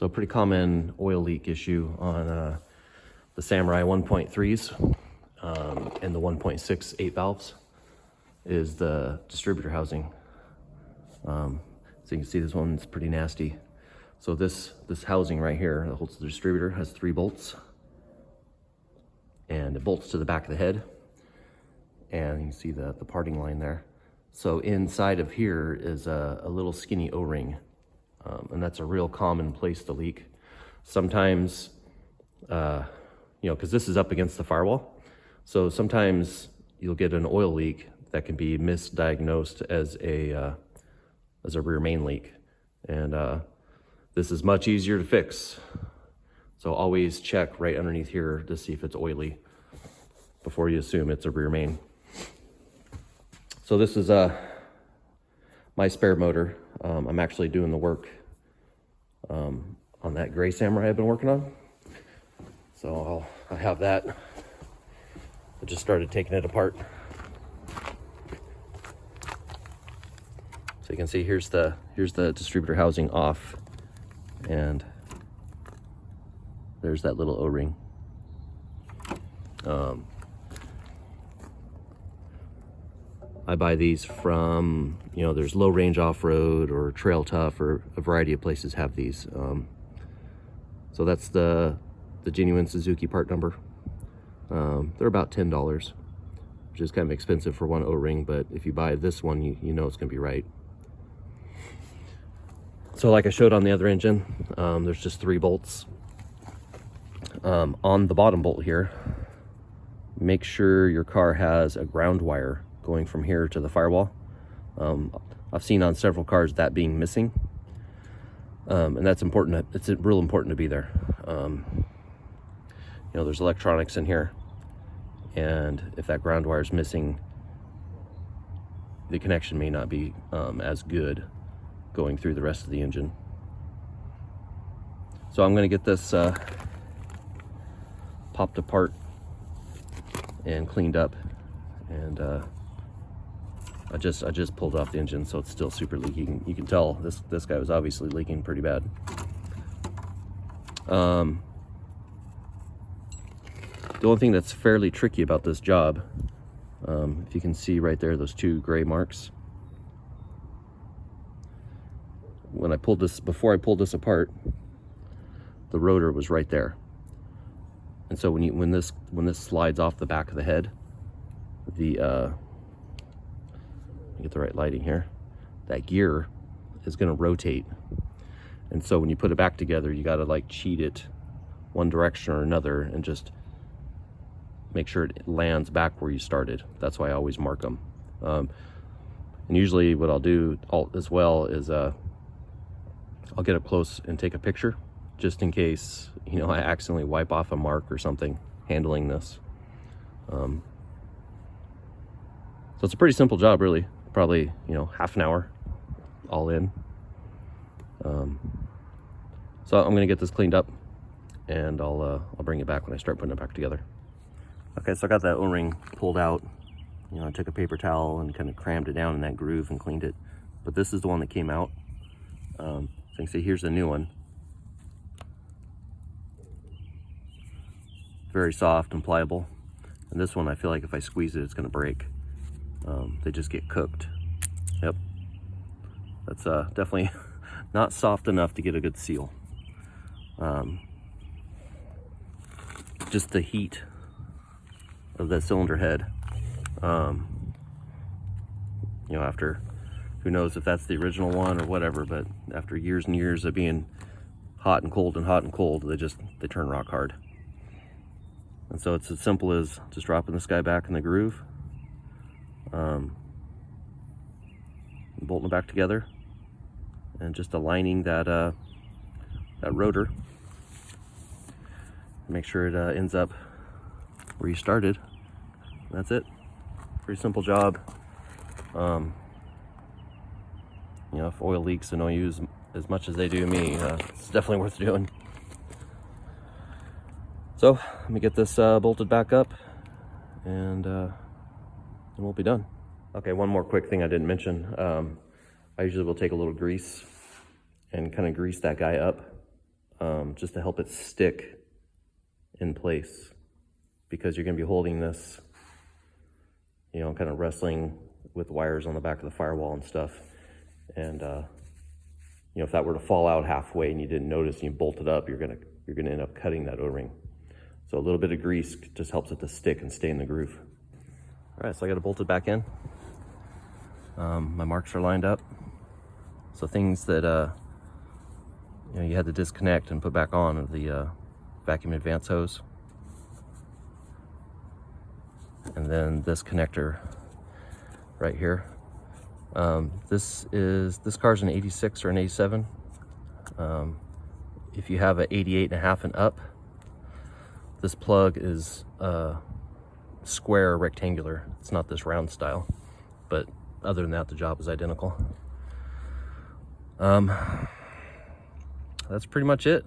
So a pretty common oil leak issue on the Samurai 1.3s and the 1.6 8 valves is the distributor housing. So you can see this one's pretty nasty. So this housing right here that holds the distributor has 3 bolts, and it bolts to the back of the head, and you can see the parting line there. So inside of here is a little skinny O-ring, and that's a real common place to leak. Sometimes, because this is up against the firewall, so sometimes you'll get an oil leak that can be misdiagnosed as a rear main leak, and this is much easier to fix. So always check right underneath here to see if it's oily before you assume it's a rear main. So this is my spare motor. I'm actually doing the work on that gray Samurai I've been working on. So I have that. I just started taking it apart. So you can see here's the distributor housing off, and there's that little O-ring. I buy these from, there's Low Range Off-Road or Trail Tough, or a variety of places have these. So that's the genuine Suzuki part number. They're about $10, which is kind of expensive for one O-ring, but if you buy this one, you know it's gonna be right. So like I showed on the other engine, there's just 3 bolts. On the bottom bolt here, make sure your car has a ground wire going from here to the firewall. I've seen on several cars that being missing, and that's important. It's real important to be there. There's electronics in here, and if that ground wire is missing, the connection may not be as good going through the rest of the engine. So I'm going to get this popped apart and cleaned up, and I just pulled off the engine, so it's still super leaky. You can tell this guy was obviously leaking pretty bad. The only thing that's fairly tricky about this job, if you can see right there, those 2 gray marks. Before I pulled this apart, the rotor was right there. And so when this slides off the back of the head, get the right lighting here, that gear is going to rotate, and so when you put it back together, you got to like cheat it one direction or another and just make sure it lands back where you started. That's why I always mark them. And usually what I'll do as well is I'll get up close and take a picture, just in case I accidentally wipe off a mark or something handling this. So it's a pretty simple job, really. Probably half an hour all in. So I'm gonna get this cleaned up, and I'll bring it back when I start putting it back together. Okay, so I got that O-ring pulled out. I took a paper towel and kind of crammed it down in that groove and cleaned it. But this is the one that came out. So you can see here's the new one. Very soft and pliable. And this one, I feel like if I squeeze it, it's gonna break. They just get cooked. Yep. That's definitely not soft enough to get a good seal. Just the heat of that cylinder head. After, who knows if that's the original one or whatever, but after years and years of being hot and cold and hot and cold, they turn rock hard. And so it's as simple as just dropping this guy back in the groove, bolting it back together, and just aligning that rotor. Make sure it ends up where you started. That's it. Pretty simple job. If oil leaks annoy you as much as they do me, it's definitely worth doing. So let me get this bolted back up, and we'll be done. Okay, one more quick thing I didn't mention. I usually will take a little grease and kind of grease that guy up. just to help it stick in place, because you're going to be holding this, you know, kind of wrestling with wires on the back of the firewall and stuff. And you know, if that were to fall out halfway and you didn't notice and you bolt it up, you're gonna end up cutting that O-ring. So a little bit of grease just helps it to stick and stay in the groove. All right, so I got it bolted back in. My marks are lined up. So things that you know, you had to disconnect and put back on are the vacuum advance hose, and then this connector right here. This car's an 86 or an 87. If you have an 88.5 and up, this plug is square rectangular. It's not this round style, but other than that, the job is identical. That's pretty much it.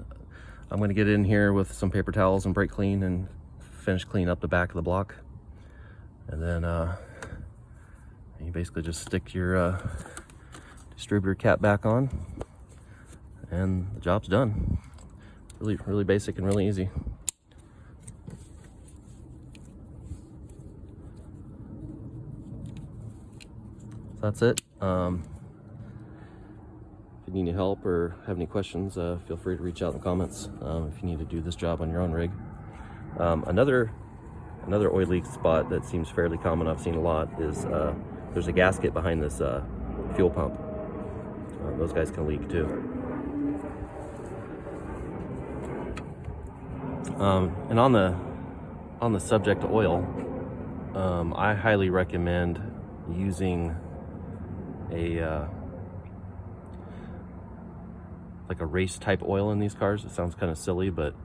I'm going to get in here with some paper towels and brake clean and finish cleaning up the back of the block. And then you basically just stick your distributor cap back on and the job's done. Really basic and really easy. So that's it. If you need any help or have any questions, feel free to reach out in the comments if you need to do this job on your own rig. Another oil leak spot that seems fairly common, I've seen a lot, is there's a gasket behind this fuel pump. Those guys can leak too. And on the subject of oil, I highly recommend using like a race type oil in these cars. It sounds kind of silly, but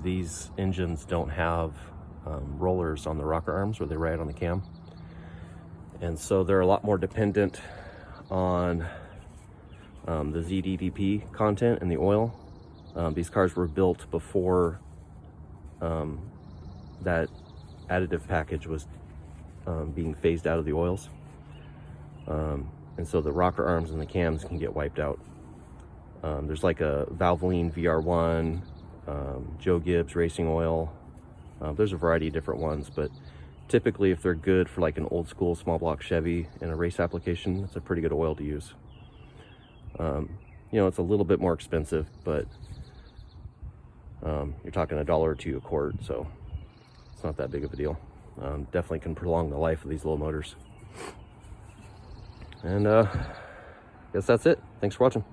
these engines don't have rollers on the rocker arms where they ride on the cam, and so they're a lot more dependent on the ZDDP content in the oil. These cars were built before that additive package was being phased out of the oils, and so the rocker arms and the cams can get wiped out. There's like a Valvoline VR1, Joe Gibbs racing oil. There's a variety of different ones, but typically if they're good for like an old school small block Chevy in a race application, it's a pretty good oil to use. You know, it's a little bit more expensive, but you're talking $1 or $2 a quart, so it's not that big of a deal. Definitely can prolong the life of these little motors. And guess that's it. Thanks for watching.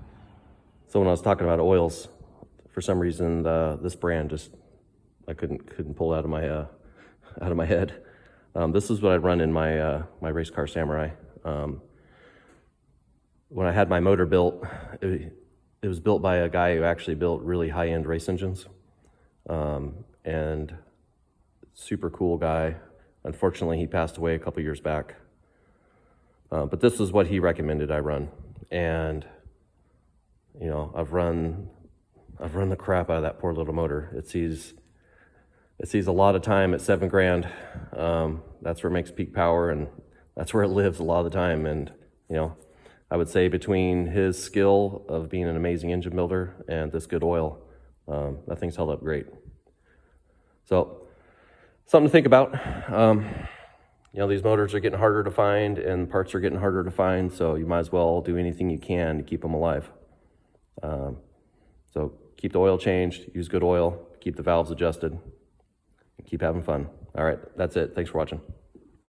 So when I was talking about oils, for some reason this brand just I couldn't pull it out of my head. This is what I run in my my race car Samurai. When I had my motor built, it was built by a guy who actually built really high-end race engines, and super cool guy. Unfortunately, he passed away a couple years back. But this is what he recommended I run, and you know, I've run the crap out of that poor little motor. It sees a lot of time at $7,000. That's where it makes peak power, and that's where it lives a lot of the time. And you know, I would say between his skill of being an amazing engine builder and this good oil, that thing's held up great. So something to think about. You know, these motors are getting harder to find and parts are getting harder to find, so you might as well do anything you can to keep them alive. So keep the oil changed, use good oil, keep the valves adjusted, and keep having fun. All right, that's it. Thanks for watching.